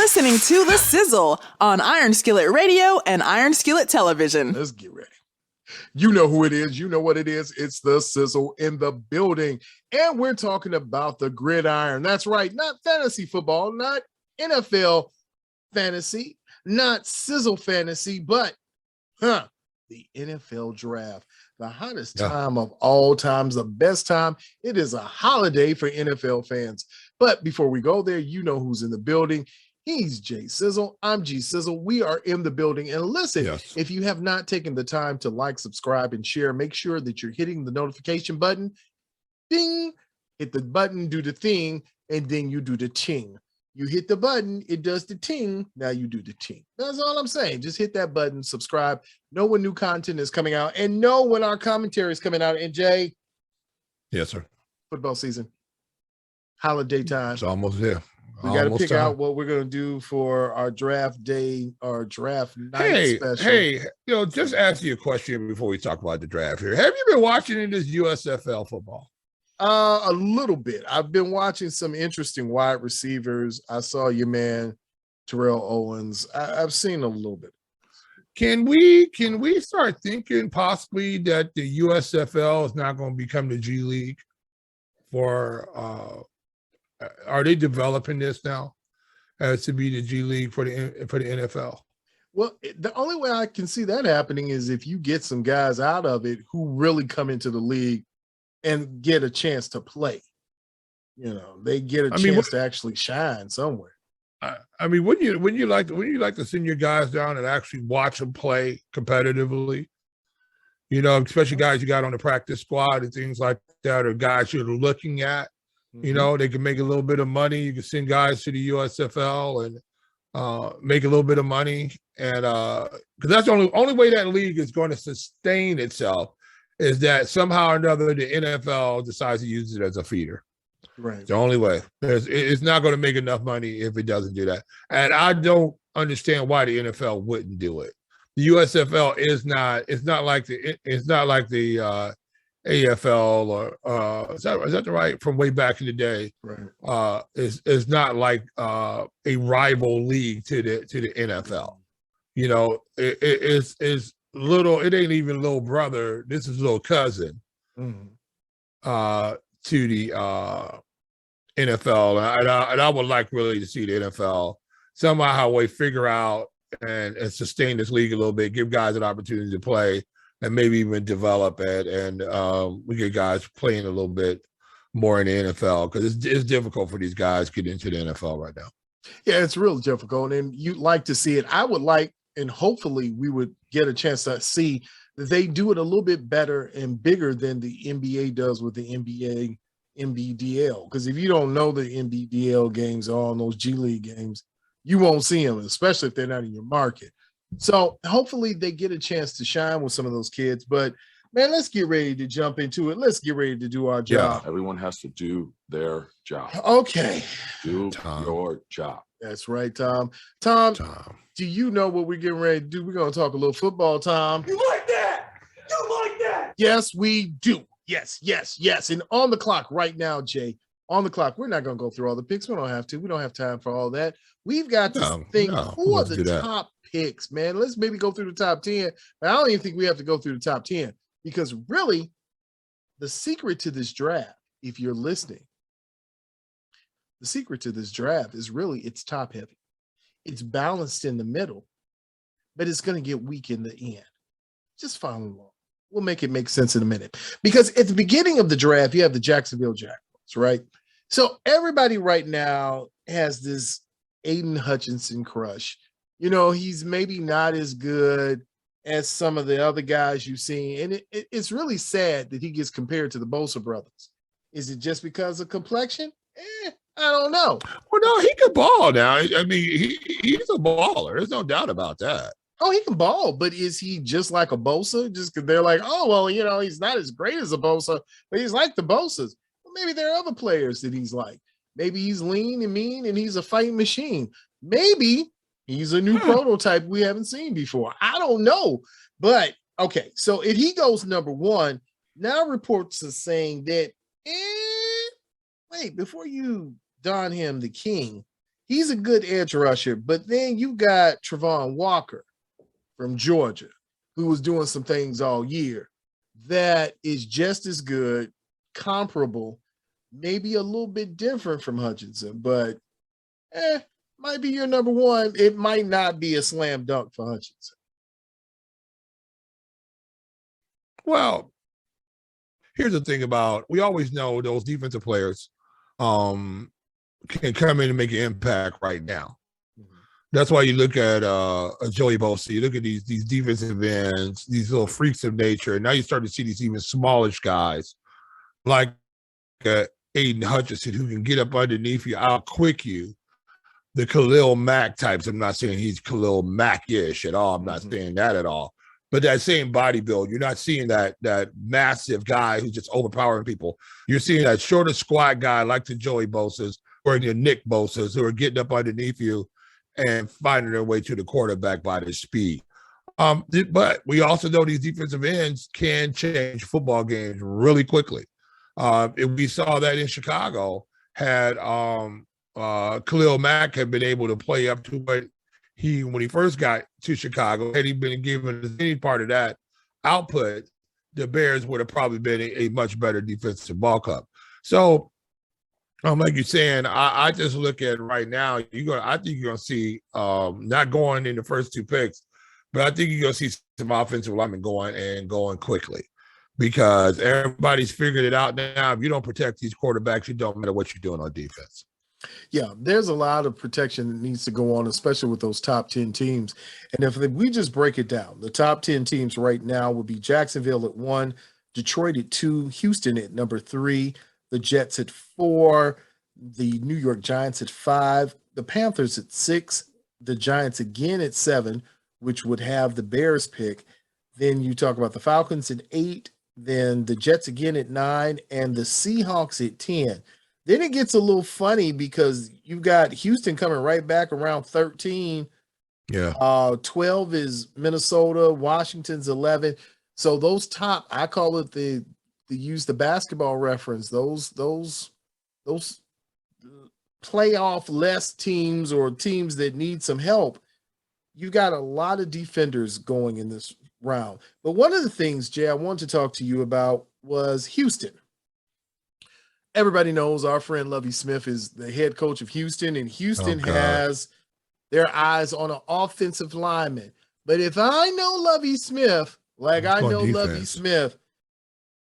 listening to The Sizzle on Iron Skillet Radio and Iron Skillet Television. Let's get ready. You know who it is. You know what it is. It's The Sizzle in the building. And we're talking about the gridiron. That's right. Not fantasy football, not NFL fantasy, not sizzle fantasy, but the NFL draft. The hottest time of all times, the best time. It is a holiday for NFL fans. But before we go there, you know who's in the building. He's J Sizzle. I'm G Sizzle. We are in the building. And listen, if you have not taken the time to like, subscribe, and share, make sure that you're hitting the notification button. Ding! Hit the button, do the thing, and then you do the ting. You hit the button, it does the ting. Now you do the ting. That's all I'm saying. Just hit that button, subscribe, know when new content is coming out, and know when our commentary is coming out. And Jay? Yes, sir. Football season. Holiday time. It's almost there. We got to pick out what we're going to do for our draft day or draft night special. Hey, just ask you a question before we talk about the draft here. Have you been watching in this USFL football? A little bit. I've been watching some interesting wide receivers. I saw your man, Terrell Owens. I've seen a little bit. Can we start thinking possibly that the USFL is not going to become the G League are they developing this now as to be the G League for the NFL? Well, the only way I can see that happening is if you get some guys out of it who really come into the league and get a chance to play. They get a chance to actually shine somewhere. I mean, wouldn't you like to send your guys down and actually watch them play competitively? Especially guys you got on the practice squad and things like that, or guys you're looking at. They can make a little bit of money. You can send guys to the USFL and make a little bit of money. And because that's the only way that league is going to sustain itself is that somehow or another the NFL decides to use it as a feeder. Right. It's the only way. It's not going to make enough money if it doesn't do that. And I don't understand why the NFL wouldn't do it. The USFL is not like the AFL or is that the right from way back in the day? Right. Is not like a rival league to the NFL. It's little. It ain't even little brother. This is little cousin to the NFL. And I would like really to see the NFL somehow figure out and sustain this league a little bit, give guys an opportunity to play. And maybe even develop it, and we get guys playing a little bit more in the NFL because it's difficult for these guys to get into the NFL right now. Yeah, it's real difficult, and you'd like to see it. I would like, and hopefully we would get a chance to see that they do it a little bit better and bigger than the NBA does with the NBA NBDL. Because if you don't know the NBDL games or all those G League games, you won't see them, especially if they're not in your market. So hopefully they get a chance to shine with some of those kids. But, man, let's get ready to jump into it. Let's get ready to do our job. Yeah, everyone has to do their job. Okay. Do your job. That's right, Tom. Tom, do you know what we're getting ready to do? We're going to talk a little football, Tom. You like that? You like that? Yes, we do. Yes. And on the clock right now, Jay, on the clock, we're not going to go through all the picks. We don't have to. We don't have time for all that. We've got to think who are the top picks, man. Let's maybe go through the top 10. But I don't even think we have to go through the top 10 because really the secret to this draft, if you're listening, the secret to this draft is really it's top heavy. It's balanced in the middle, but it's going to get weak in the end. Just follow along. We'll make it make sense in a minute because at the beginning of the draft, you have the Jacksonville Jaguars, right? So everybody right now has this Aiden Hutchinson crush. He's maybe not as good as some of the other guys you've seen. And it's really sad that he gets compared to the Bolstered brothers. Is it just because of complexion? I don't know. Well, no, he can ball now. I mean, he's a baller. There's no doubt about that. Oh, he can ball, but is he just like a Bosa? Just because they're like, oh, well, he's not as great as a Bosa, but he's like the Bosas. Well, maybe there are other players that he's like. Maybe he's lean and mean and he's a fighting machine. Maybe he's a new prototype we haven't seen before. I don't know. But, okay, so if he goes number one, now reports are saying that, wait, before you don him the king, He's a good edge rusher, but then you got Travon Walker from Georgia, who was doing some things all year that is just as good, comparable, maybe a little bit different from Hutchinson, but might be your number one. It might not be a slam dunk for Hutchinson. Well, here's the thing about, we always know those defensive players can come in and make an impact right now. Mm-hmm. That's why you look at Joey Bosa, you look at these defensive ends, these little freaks of nature. And now you start to see these even smallish guys like Aiden Hutchinson, who can get up underneath you, out-quick you. The Khalil Mack types. I'm not saying he's Khalil Mack-ish at all. I'm not saying that at all. But that same body build, you're not seeing that massive guy who's just overpowering people. You're seeing that shorter, squat guy like the Joey Bosa's or the Nick Bosa's, who are getting up underneath you and finding their way to the quarterback by their speed. But we also know these defensive ends can change football games really quickly. We saw that in Chicago, had Khalil Mack had been able to play up to what when he first got to Chicago, had he been given any part of that output, the Bears would have probably been a much better defensive ball club. So, like you're saying, I just look at right now, I think you're gonna see not going in the first two picks, but I think you're gonna see some offensive linemen going quickly, because everybody's figured it out now. If you don't protect these quarterbacks, it don't matter what you're doing on defense. Yeah, there's a lot of protection that needs to go on, especially with those top 10 teams. And if we just break it down, the top 10 teams right now would be Jacksonville at 1, Detroit at 2, Houston at number 3, the Jets at 4, the New York Giants at 5, the Panthers at 6, the Giants again at 7, which would have the Bears pick. Then you talk about the Falcons at 8, then the Jets again at 9, and the Seahawks at 10. Then it gets a little funny because you got Houston coming right back around 13. Yeah. 12 is Minnesota. Washington's 11. So those top, I call it the use the basketball reference. Those playoff less teams or teams that need some help. You got a lot of defenders going in this round. But one of the things, Jay, I wanted to talk to you about was Houston. Everybody knows our friend Lovie Smith is the head coach of Houston, and Houston has their eyes on an offensive lineman. But if I know Lovie Smith, like I know Lovie Smith,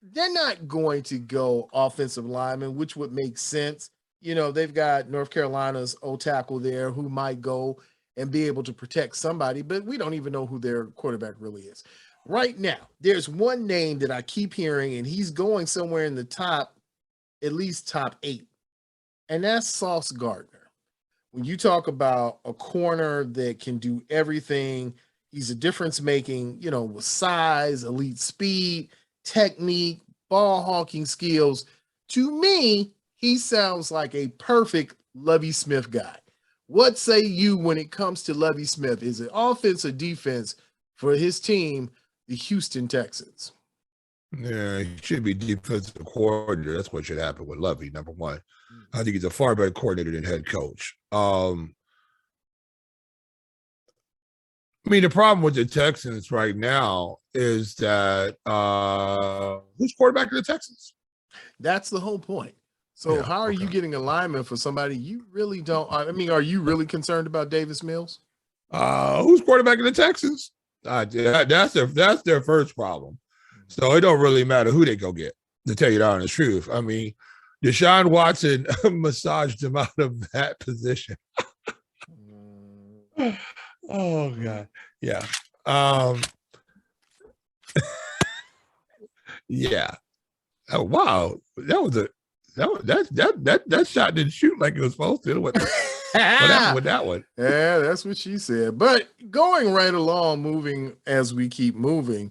they're not going to go offensive lineman, which would make sense. You know, they've got North Carolina's O-tackle there who might go and be able to protect somebody, but we don't even know who their quarterback really is. Right now, there's one name that I keep hearing, and he's going somewhere in the top, at least top 8, and that's Sauce Gardner. When you talk about a corner that can do everything, he's a difference-making, with size, elite speed, technique, ball hawking skills. To me, he sounds like a perfect Lovie Smith guy. What say you when it comes to Lovie Smith? Is it offense or defense for his team, the Houston Texans? Yeah, he should be defensive coordinator. That's what should happen with Lovie, number one. I think he's a far better coordinator than head coach. The problem with the Texans right now is that who's quarterback of the Texans? That's the whole point. So how are you getting alignment for somebody you really don't? I mean, are you really concerned about Davis Mills? Who's quarterback of the Texans? That's their first problem. So it don't really matter who they go get, to tell you the honest truth. I mean, Deshaun Watson massaged him out of that position. Oh God, yeah, yeah. Oh wow, that shot didn't shoot like it was supposed to. What happened with that one? Yeah, that's what she said. But going right along, moving as we keep moving.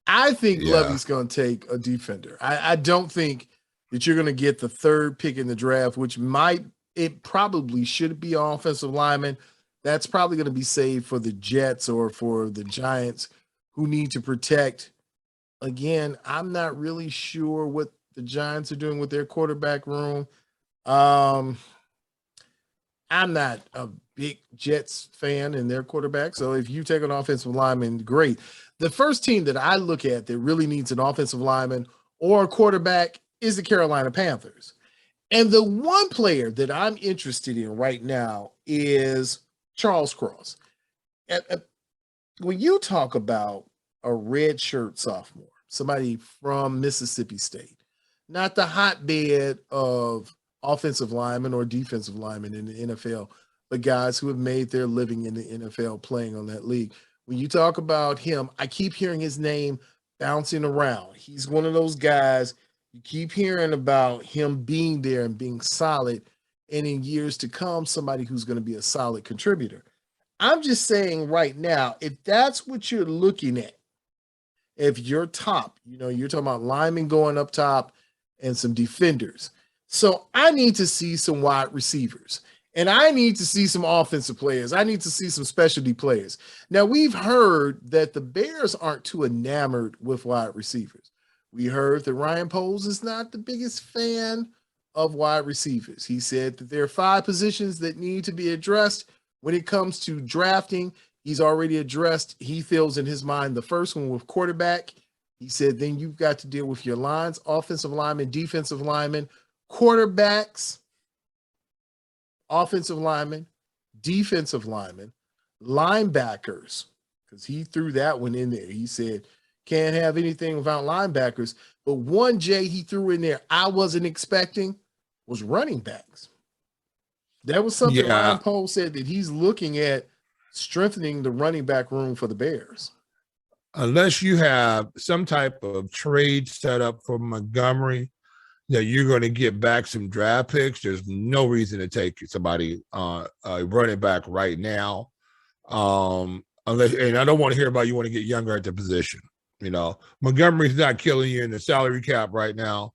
I think Lovey's going to take a defender. I don't think that you're going to get the third pick in the draft, which probably should be an offensive lineman. That's probably going to be saved for the Jets or for the Giants who need to protect. Again, I'm not really sure what the Giants are doing with their quarterback room. I I'm not a big Jets fan and their quarterback. So if you take an offensive lineman, great. The first team that I look at that really needs an offensive lineman or a quarterback is the Carolina Panthers. And the one player that I'm interested in right now is Charles Cross. When you talk about a redshirt sophomore, somebody from Mississippi State, not the hotbed of offensive linemen or defensive linemen in the NFL, but guys who have made their living in the NFL playing on that league. When you talk about him, I keep hearing his name bouncing around. He's one of those guys you keep hearing about him being there and being solid, and in years to come, somebody who's going to be a solid contributor. I'm just saying right now, if that's what you're looking at, if you're top, you're talking about linemen going up top and some defenders. So I need to see some wide receivers, and I need to see some offensive players. I need to see some specialty players. Now, we've heard that the Bears aren't too enamored with wide receivers. We heard that Ryan Poles is not the biggest fan of wide receivers. He said that there are 5 positions that need to be addressed when it comes to drafting. He's already addressed, he feels in his mind, the first one with quarterback. He said then you've got to deal with your lines, offensive linemen, defensive linemen, quarterbacks, offensive linemen, defensive linemen, linebackers, because he threw that one in there. He said, can't have anything without linebackers. But one, Jay, he threw in there I wasn't expecting was running backs. That was something Ryan Poles said that he's looking at strengthening the running back room for the Bears. Unless you have some type of trade set up for Montgomery that you're going to get back some draft picks, there's no reason to take somebody a running back right now. Unless, and I don't want to hear about you want to get younger at the position. Montgomery's not killing you in the salary cap right now.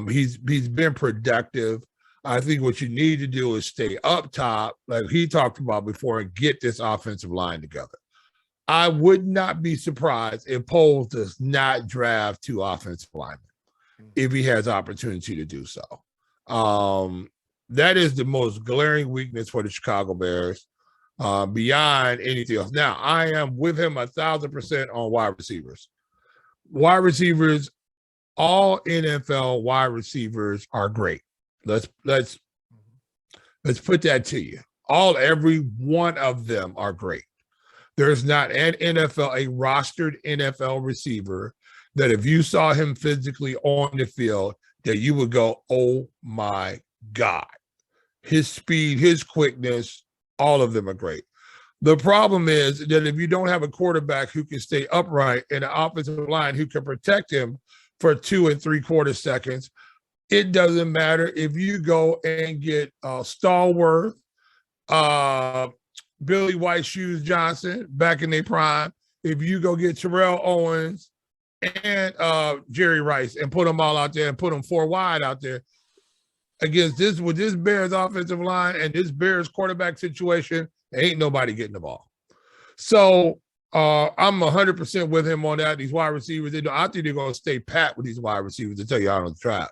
He's been productive. I think what you need to do is stay up top, like he talked about before, and get this offensive line together. I would not be surprised if Poles does not draft 2 offensive linemen if he has opportunity to do so. That is the most glaring weakness for the Chicago Bears. Beyond anything else. Now, I am with him 1,000% on wide receivers. Wide receivers, all NFL wide receivers are great. Let's put that to you. Every one of them are great. There's not a rostered NFL receiver that if you saw him physically on the field, that you would go, oh my God. His speed, his quickness, all of them are great. The problem is that if you don't have a quarterback who can stay upright and an offensive line who can protect him for 2 3/4 seconds, it doesn't matter if you go and get Stallworth, Billy White Shoes Johnson back in their prime. If you go get Terrell Owens and Jerry Rice and put them all out there and put them 4 wide out there, against this Bears offensive line and this Bears quarterback situation, ain't nobody getting the ball. So I'm 100% with him on that. These wide receivers, I think they're going to stay pat with these wide receivers to tell you out on the trap.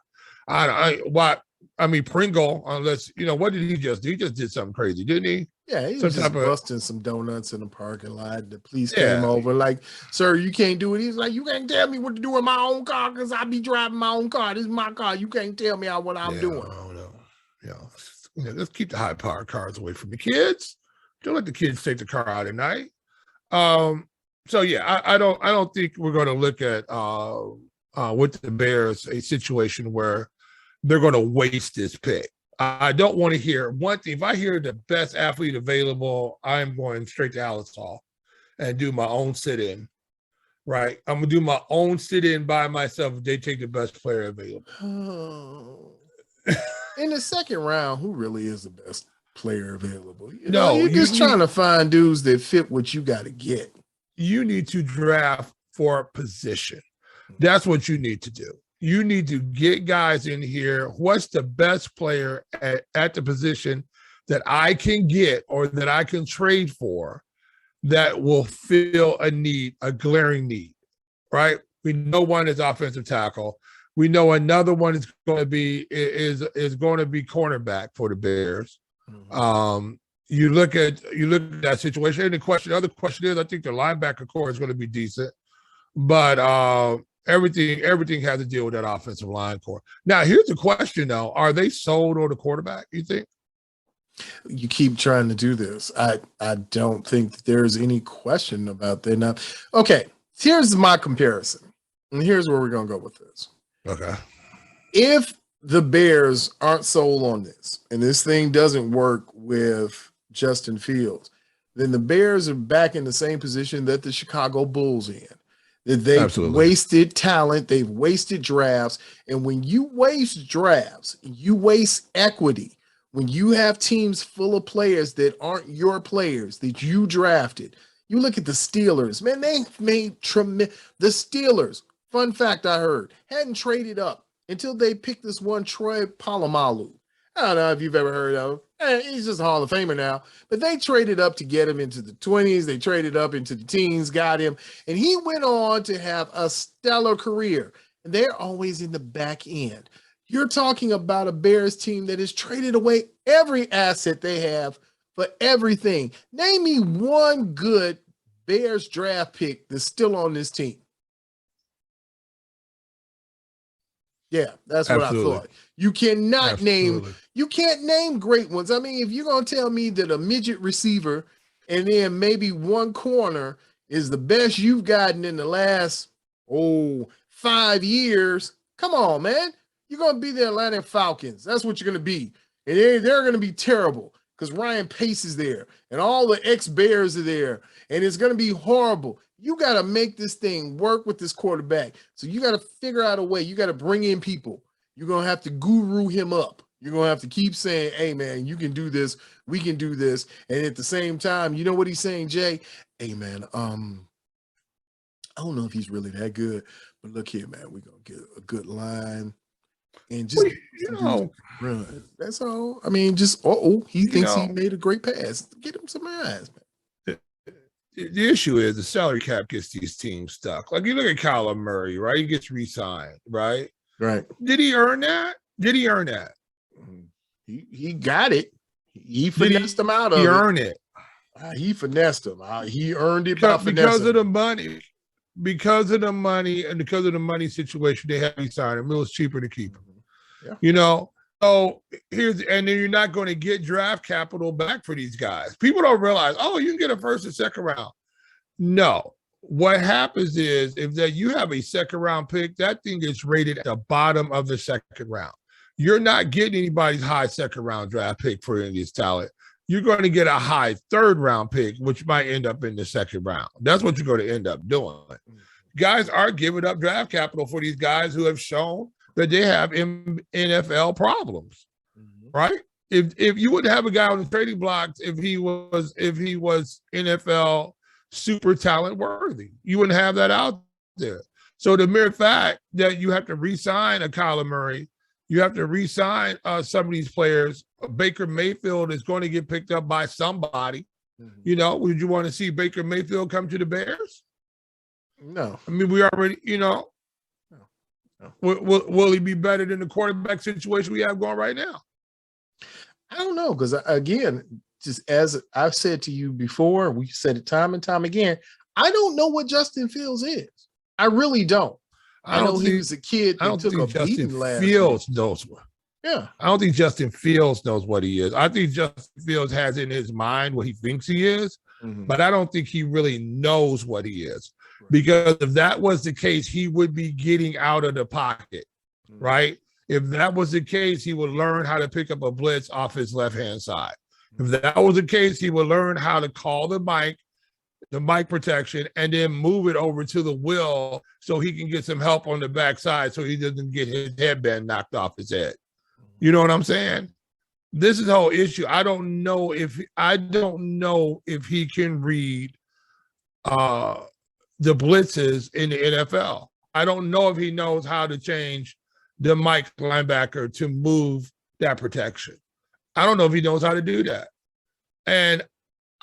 Pringle, unless, what did he just do? He just did something crazy, didn't he? Yeah, he was just busting some donuts in the parking lot. The police came over like, sir, you can't do it. He's like, you can't tell me what to do with my own car because I be driving my own car. This is my car. You can't tell me what I'm doing. Let's keep the high-powered cars away from the kids. Don't let the kids take the car out at night. I don't think we're going to look at with the Bears a situation where they're going to waste this pick. I don't want to hear one thing. If I hear the best athlete available, I'm going straight to Alice Hall and do my own sit-in, right? I'm going to do my own sit-in by myself if they take the best player available. In the second round, who really is the best player available? You're just trying to find dudes that fit what you got to get. You need to draft for position. That's what you need to do. You need to get guys in here. What's the best player at the position that I can get or that I can trade for that will fill a need, a glaring need, right? We know one is offensive tackle. We know another one is going to be cornerback for the Bears. You look at that situation, and the other question is, I think the linebacker core is going to be decent, but everything has to deal with that offensive line core. Now, here's the question, though: are they sold on the quarterback? You think? You keep trying to do this. I don't think that there's any question about that. Now, okay, here's my comparison, and here's where we're gonna go with this. Okay. If the Bears aren't sold on this, and this thing doesn't work with Justin Fields, then the Bears are back in the same position that the Chicago Bulls in. That they've wasted talent, they've wasted drafts, and when you waste drafts, you waste equity. When you have teams full of players that aren't your players that you drafted, you look at the Steelers, man, they made tremendous. The Steelers, fun fact I heard, hadn't traded up until they picked this one Troy Polamalu. I don't know if you've ever heard of him. He's just a Hall of Famer now, but they traded up to get him into the 20s. They traded up into the teens, got him, and he went on to have a stellar career. And they're always in the back end. You're talking about a Bears team that has traded away every asset they have for everything. Name me one good Bears draft pick that's still on this team. Yeah, that's what I thought. You cannot you can't name great ones. I mean, if you're going to tell me that a midget receiver and then maybe one corner is the best you've gotten in the last, 5 years, come on, man. You're going to be the Atlanta Falcons. That's what you're going to be. And they're going to be terrible because Ryan Pace is there and all the ex-Bears are there. And it's going to be horrible. You got to make this thing work with this quarterback. So you got to figure out a way. You got to bring in people. You're going to have to guru him up. You're going to have to keep saying, hey, man, you can do this. We can do this. And at the same time, you know what he's saying, Jay? Hey, man, I don't know if he's really that good. But look here, man, we're going to get a good line. And just run. That's all. I mean, just he thinks he made a great pass. Get him some eyes, man. The issue is the salary cap gets these teams stuck. Like you look at Kyler Murray, right? He gets re-signed, right? Right. Did he earn that? He got it. He finessed him out of it. He earned it. He finessed him. He earned it because of the money. Because of the money and because of the money situation, they had to sign him. It was cheaper to keep him. Yeah. So and then you're not going to get draft capital back for these guys. People don't realize, you can get a first and second round. No. What happens is if you have a second round pick, that thing gets rated at the bottom of the second round. You're not getting anybody's high second round draft pick for any of this talent. You're going to get a high third round pick, which might end up in the second round. That's what you're going to end up doing. Guys are giving up draft capital for these guys who have shown that they have NFL problems, right? If you would have a guy on the trading blocks, if he was NFL super talent worthy, you wouldn't have that out there. So the mere fact that you have to re-sign a Kyler Murray, you have to re-sign some of these players. Baker Mayfield is going to get picked up by somebody. Would you want to see Baker Mayfield come to the Bears? No. I mean, we already, No. Will he be better than the quarterback situation we have going right now? I don't know, because again, just as I've said to you before, we said it time and time again, I don't know what Justin Fields is. I really don't. I know he was a kid that took a beating last year. Fields knows what. Yeah. I don't think Justin Fields knows what he is. I think Justin Fields has in his mind what he thinks he is, but I don't think he really knows what he is. Because if that was the case, he would be getting out of the pocket, right? If that was the case, he would learn how to pick up a blitz off his left-hand side. If that was the case, he would learn how to call the mic protection, and then move it over to the will so he can get some help on the backside so he doesn't get his headband knocked off his head. You know what I'm saying? This is the whole issue. I don't know if he can read the blitzes in the NFL. I don't know if he knows how to change the Mike linebacker to move that protection. I don't know if he knows how to do that. And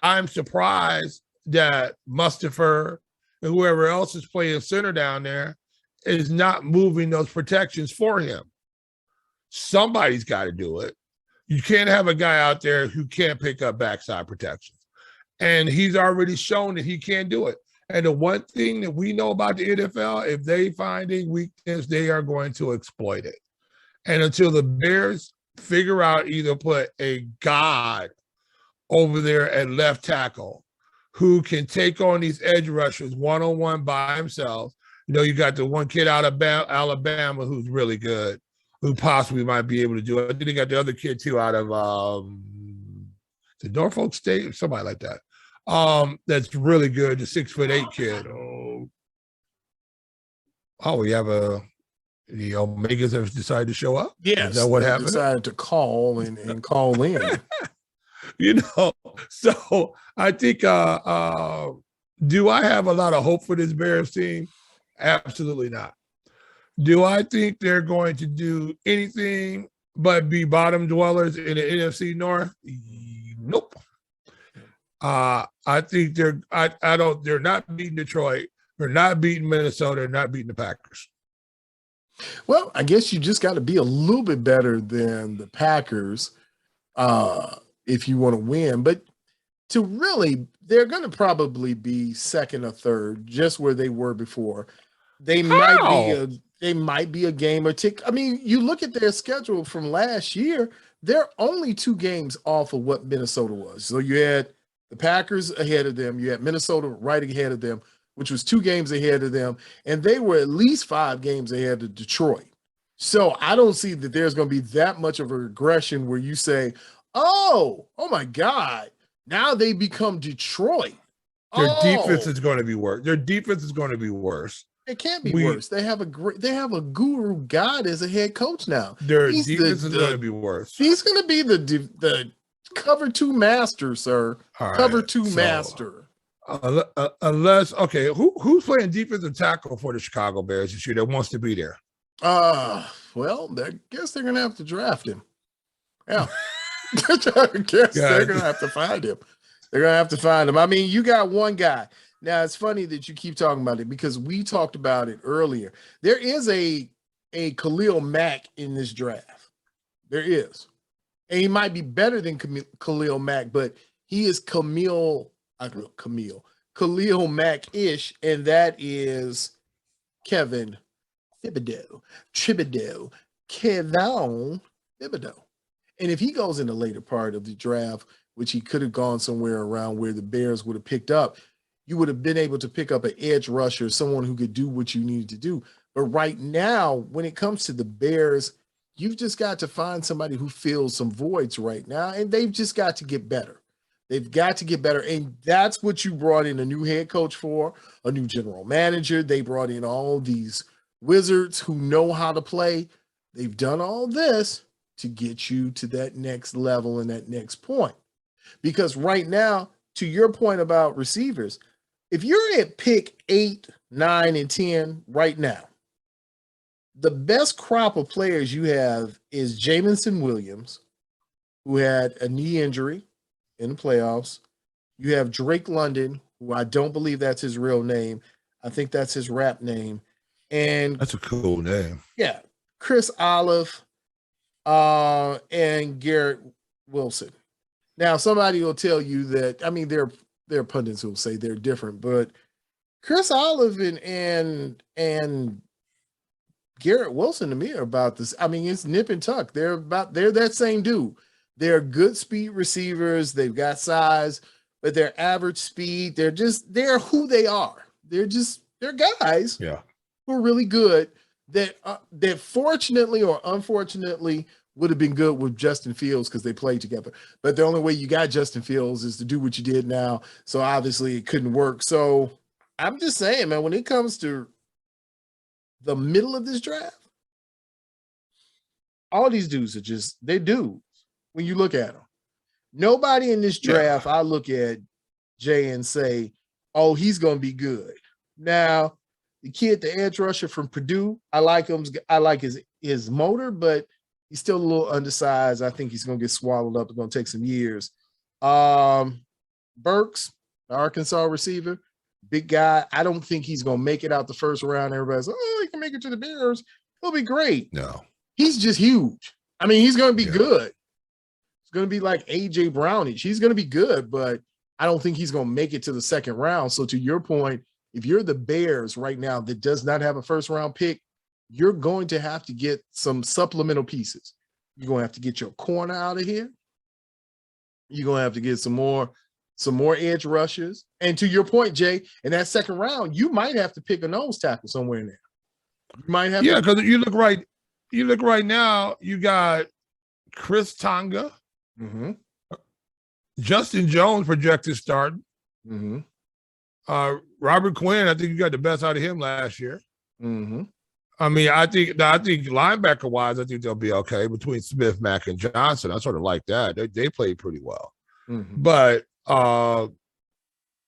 I'm surprised that Mustipher and whoever else is playing center down there is not moving those protections for him. Somebody's got to do it. You can't have a guy out there who can't pick up backside protections. And he's already shown that he can do it. And the one thing that we know about the NFL, if they find a weakness, they are going to exploit it. And until the Bears figure out either put a god over there at left tackle who can take on these edge rushers one-on-one by himself. You know, you got the one kid out of Alabama who's really good, who possibly might be able to do it. I think they got the other kid too out of the Norfolk State or somebody like that. That's really good, the 6'8" kid. Oh, we have the Omegas have decided to show up? Yes. Is that what happened? Decided to call and call in. You know, so I think do I have a lot of hope for this Bears team? Absolutely not. Do I think they're going to do anything but be bottom dwellers in the NFC North? Nope. I think they're not beating Detroit, they're not beating Minnesota, they're not beating the Packers. Well, I guess you just got to be a little bit better than the Packers if you want to win. But to really, they're going to probably be second or third, just where they were before. They might be a game or tick. I mean, you look at their schedule from last year, they're only 2 games off of what Minnesota was. So you had the Packers ahead of them, you had Minnesota right ahead of them, which was 2 games ahead of them, and they were at least 5 games ahead of Detroit. So I don't see that there's going to be that much of a regression where you say, oh my God, now they become Detroit. Their defense is going to be worse. Their defense is going to be worse. It can't be worse. They have a guru god as a head coach now. Their defense is going to be worse. He's going to be the cover 2 master, sir. Right, cover 2 master. Unless, okay, who's playing defensive tackle for the Chicago Bears this year that wants to be there? Well, I guess they're going to have to draft him. Yeah. I guess they're going to have to find him. They're going to have to find him. I mean, you got one guy. Now, it's funny that you keep talking about it because we talked about it earlier. There is a Khalil Mack in this draft. There is. And he might be better than Khalil Mack, but he is Khalil Mack-ish, and that is Kevin Thibodeau. Kevin Thibodeau. And if he goes in the later part of the draft, which he could have gone somewhere around where the Bears would have picked up, you would have been able to pick up an edge rusher, someone who could do what you needed to do. But right now, when it comes to the Bears, you've just got to find somebody who fills some voids right now, and they've just got to get better. They've got to get better, and that's what you brought in a new head coach for, a new general manager. They brought in all these wizards who know how to play. They've done all this to get you to that next level and that next point. Because right now, to your point about receivers, if you're at pick 8, 9, and 10 right now, the best crop of players you have is Jamison Williams, who had a knee injury in the playoffs. You have Drake London, who I don't believe that's his real name. I think that's his rap name. And that's a cool name. Yeah. Chris Olive and Garrett Wilson. Now, somebody will tell you that, I mean, there are pundits who will say they're different, but Chris Olive and Garrett Wilson to me are about this. I mean, it's nip and tuck. They're that same dude. They're good speed receivers. They've got size, but they're average speed. They're who they are. They're guys who are really good that fortunately or unfortunately would have been good with Justin Fields because they played together. But the only way you got Justin Fields is to do what you did now. So obviously it couldn't work. So I'm just saying, man, when it comes to the middle of this draft, all these dudes are they're dudes when you look at them. Nobody in this draft, I look at Jay and say, oh, he's going to be good. Now, the kid, the edge rusher from Purdue, I like him. I like his motor, but he's still a little undersized. I think he's going to get swallowed up. It's going to take some years. Burks, the Arkansas receiver, big guy. I don't think he's going to make it out the first round. Everybody's like, oh, he can make it to the Bears. He'll be great. No. He's just huge. I mean, he's going to be good. going to be like A.J. Brownish. He's going to be good, but I don't think he's going to make it to the second round. So to your point, if you're the Bears right now that does not have a first-round pick, you're going to have to get some supplemental pieces. You're going to have to get your corner out of here. You're going to have to get some more edge rushers. And to your point, Jay, in that second round, you might have to pick a nose tackle somewhere in there. You might have because you look right now, you got Chris Tonga, Justin Jones projected starting. Robert Quinn, I think you got the best out of him last year. I mean, I think linebacker wise, I think they'll be okay between Smith, Mack, and Johnson. I sort of like that. They played pretty well. But like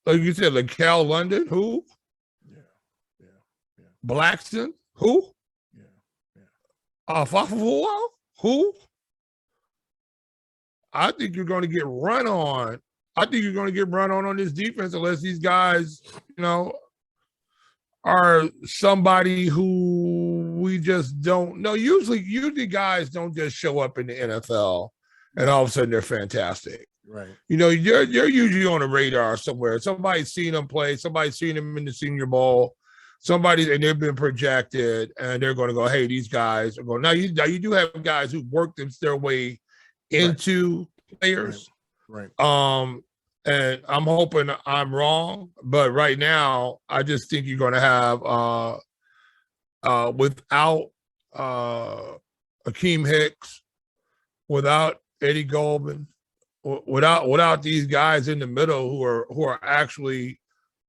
you said, like Cal London, who? Yeah. Blackson, who? Fafafua, who? I think you're going to get run on. I think you're going to get run on this defense unless these guys, are somebody who we just don't know. Usually guys don't just show up in the NFL and all of a sudden they're fantastic. Right. You're usually on the radar somewhere. Somebody's seen them play. Somebody's seen them in the Senior Bowl. And they've been projected, and they're going to go, hey, these guys are going. Now you do have guys who worked their way into players. Right. And I'm hoping I'm wrong, but right now I just think you're going to have without Akeem Hicks, without Eddie Goldman, without these guys in the middle who are actually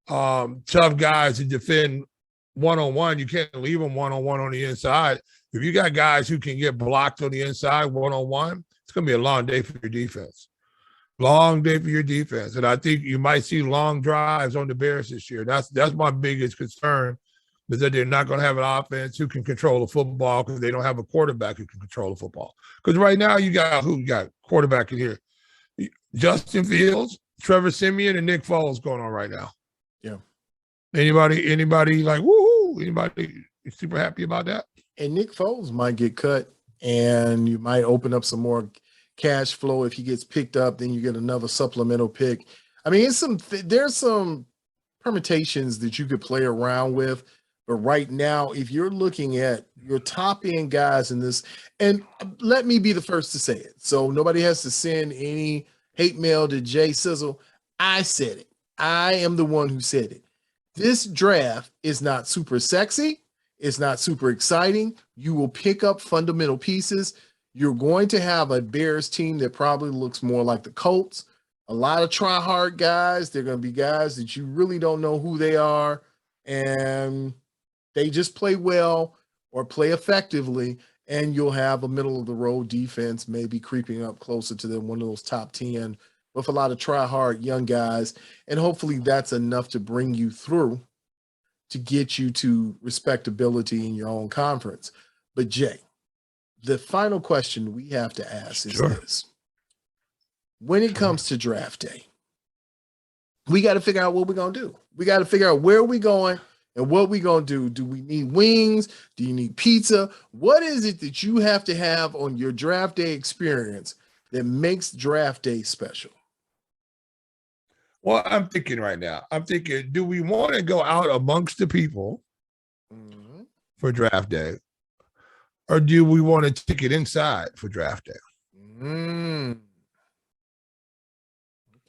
tough guys to defend one-on-one. You can't leave them one-on-one on the inside. If you got guys who can get blocked on the inside one-on-one, it's going to be a long day for your defense. Long day for your defense. And I think you might see long drives on the Bears this year. That's my biggest concern, is that they're not going to have an offense who can control the football because they don't have a quarterback who can control the football. Because right now you got quarterback in here? Justin Fields, Trevor Siemian, and Nick Foles going on right now. Yeah. Anybody like, woohoo? Anybody super happy about that? And Nick Foles might get cut, and you might open up some more cash flow. If he gets picked up, then you get another supplemental pick. I mean, there's some permutations that you could play around with, but right now, if you're looking at your top end guys in this, and let me be the first to say it, so nobody has to send any hate mail to Jay Sizzle. I said it. I am the one who said it. This draft is not super sexy. It's not super exciting. You will pick up fundamental pieces. You're going to have a Bears team that probably looks more like the Colts. A lot of try-hard guys. They're going to be guys that you really don't know who they are, and they just play well or play effectively, and you'll have a middle-of-the-road defense maybe creeping up closer to them, one of those top 10 with a lot of try-hard young guys, and hopefully that's enough to bring you through to get you to respectability in your own conference. But, Jay, the final question we have to ask is this. When it comes to draft day, we got to figure out what we're going to do. We got to figure out where we're going and what we're going to do. Do we need wings? Do you need pizza? What is it that you have to have on your draft day experience that makes draft day special? Well, I'm thinking right now, do we want to go out amongst the people for draft day? Or do we want to take it inside for draft day?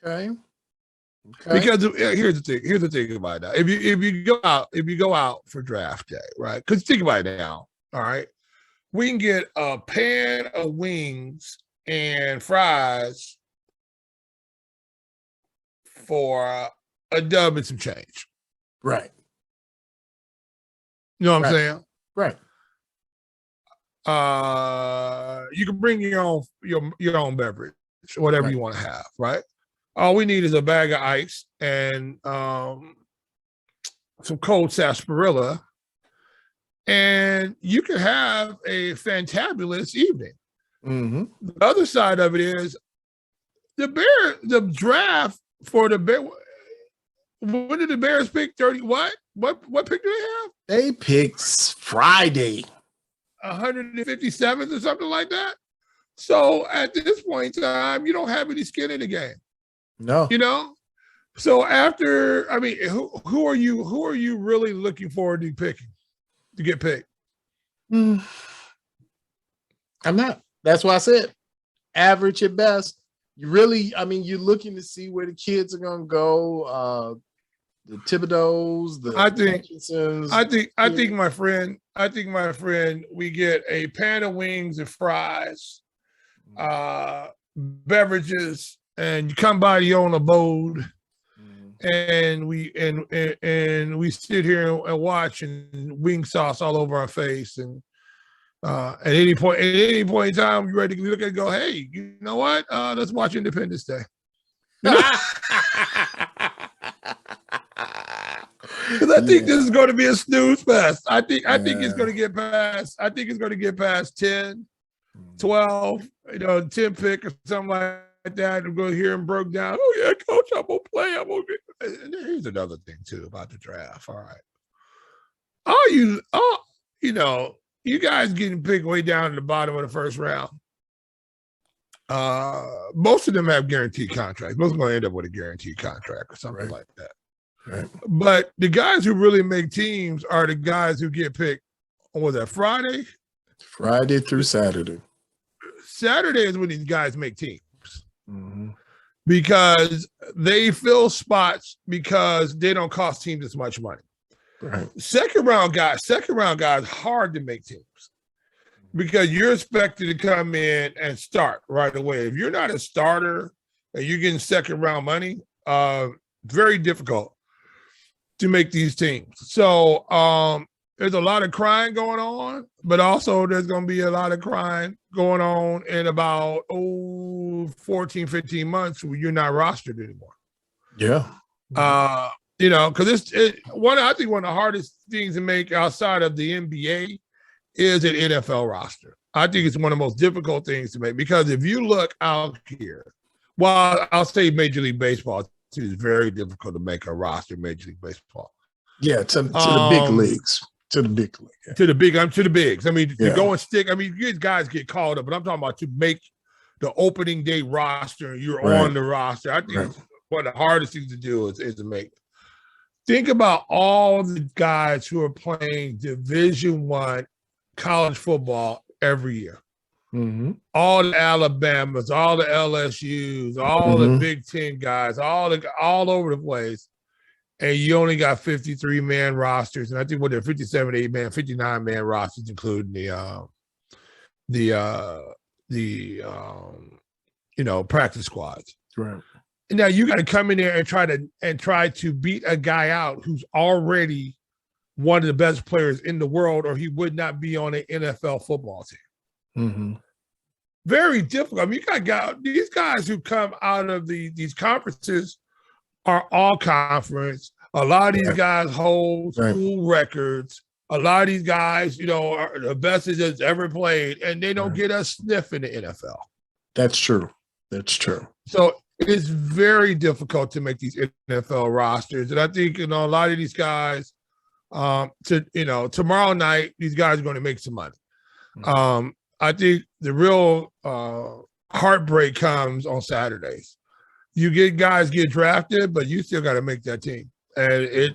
Okay. Because here's the thing about that. If you go out for draft day, right? Because think about it now. All right, we can get a pan of wings and fries for a dub and some change. Right. You know what I'm saying? Right. You can bring your own beverage, whatever you want to have, right? All we need is a bag of ice and some cold sarsaparilla, and you can have a fantabulous evening. The other side of it is the draft for the Bears. When did the Bears pick 30? What pick do they have? They picked Friday. 157th or something like that. So at this point in time, you don't have any skin in the game. No. You know? So after, I mean, who are you really looking forward to picking to get picked? I'm not. That's why I said average at best. You really, I mean, you're looking to see where the kids are gonna go. The Thibodeaux, I think my friend, we get a pan of wings and fries, beverages, and you come by your own abode, and we sit here and watch, and wing sauce all over our face, and at any point in time, you're ready to look at it and go, hey, you know what? Let's watch Independence Day. Because I think this is going to be a snooze fest. I think it's going to get past. I think it's going to get past 10, 12, 10 pick or something like that. I'm going to hear him broke down. Oh yeah, coach, I'm going to play. And here's another thing too about the draft. All right, you guys getting picked way down at the bottom of the first round. Most of them have guaranteed contracts. Most are going to end up with a guaranteed contract or something like that. Right. But the guys who really make teams are the guys who get picked on, was that Friday? Friday through Saturday. Saturday is when these guys make teams. Because they fill spots because they don't cost teams as much money. Right. Second round guys, hard to make teams because you're expected to come in and start right away. If you're not a starter and you're getting second round money, very difficult to make these teams. So there's a lot of crying going on, but also there's going to be a lot of crying going on in about 14, 15 months when you're not rostered anymore. Yeah. Because I think one of the hardest things to make outside of the NBA is an NFL roster. I think it's one of the most difficult things to make because if you look out here, well, I'll say Major League Baseball is very difficult to make a roster in Major League Baseball. Yeah, to the big leagues. To the big league. Yeah. To the bigs. I mean, to go and stick. I mean, these guys get called up, but I'm talking about to make the opening day roster. You're on the roster. I think one of the hardest things to do is to make. Think about all the guys who are playing Division I college football every year. All the Alabamas, all the LSUs, all the Big Ten guys, all over the place. And you only got 53-man rosters. And I think they're 57, 8-man, 59-man rosters, including the practice squads. Right. And now you got to come in there and try to beat a guy out who's already one of the best players in the world, or he would not be on an NFL football team. Very difficult. I mean, you got these guys who come out of these conferences are all conference. A lot of these guys hold school records. A lot of these guys, are the best that's ever played, and they don't get a sniff in the NFL. That's true. So it's very difficult to make these NFL rosters. And I think, a lot of these guys, tomorrow night, these guys are going to make some money. I think the real heartbreak comes on Saturdays. You get guys get drafted, but you still got to make that team. And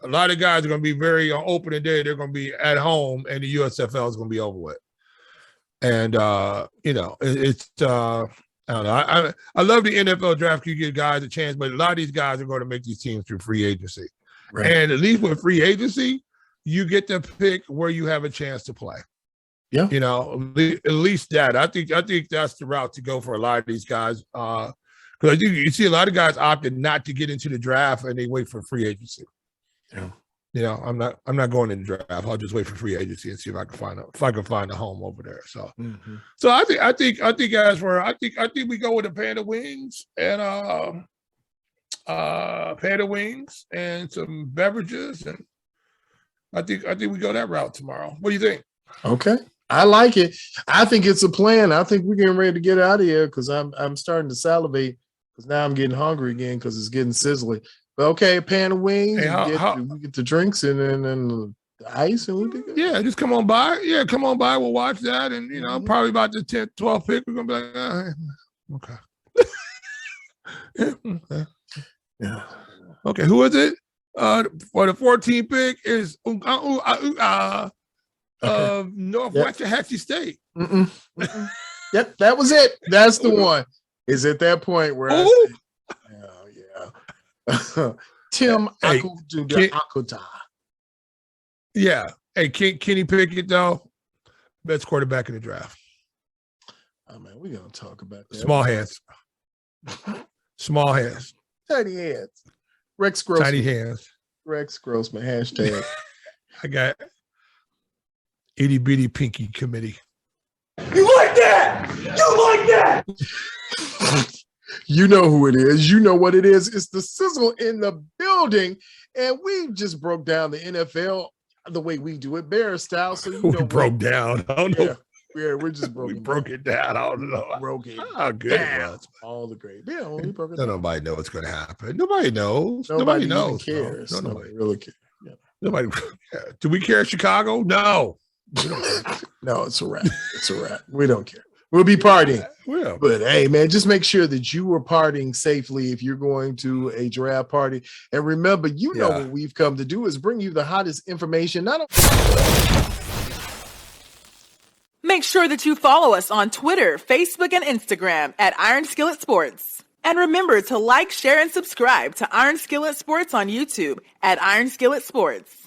a lot of guys are going to be very on opening day. They're going to be at home, and the USFL is going to be over with. And it's I don't know. I love the NFL draft. You give guys a chance, but a lot of these guys are going to make these teams through free agency. Right. And at least with free agency, you get to pick where you have a chance to play. Yeah. At least that. I think that's the route to go for a lot of these guys. Because I think you see a lot of guys opted not to get into the draft and they wait for free agency. Yeah. I'm not going in the draft. I'll just wait for free agency and see if I can find a home over there. So so I think we go with a pan of wings and some beverages, and I think we go that route tomorrow. What do you think? Okay. I like it. I think it's a plan. I think we're getting ready to get out of here because I'm starting to salivate because now I'm getting hungry again because it's getting sizzly. But okay, a pan of wings. Hey, we get the drinks and then the ice and we'll be good. Yeah, just come on by. Yeah, come on by. We'll watch that. And, probably about the 10th, 12th pick, we're going to be like, okay. Yeah. Okay, who is it? For the 14th pick is Northwest Hatchie State. Yep, that was it. That's the one. Is at that point where I say, Tim Akuta. Yeah. Hey, Kenny Pickett, though, best quarterback in the draft. Oh, man, we're going to talk about that. Small hands. Small hands. Tiny hands. Rex Grossman. Tiny hands. Rex Grossman. Hashtag. I got itty bitty pinky committee. You like that? You like that? You know who it is. You know what it is. It's the Sizzle in the building. And we just broke down the NFL the way we do it, Bear style. So you know broke down. I don't know. Yeah, we're just broke. We broke it down. I don't know. Broke it. How good it was. All the great. Yeah, we broke it down. Nobody knows what's going to happen. Nobody knows. Nobody knows. Cares. No, nobody really cares. Yeah. Nobody. Yeah. Do we care, Chicago? No. No, it's a wrap. It's a wrap. We don't care. We'll be partying. Well, but hey, man, just make sure that you are partying safely if you're going to a draft party. And remember, know what we've come to do is bring you the hottest information. Make sure that you follow us on Twitter, Facebook, and Instagram at Iron Skillet Sports. And remember to like, share, and subscribe to Iron Skillet Sports on YouTube at Iron Skillet Sports.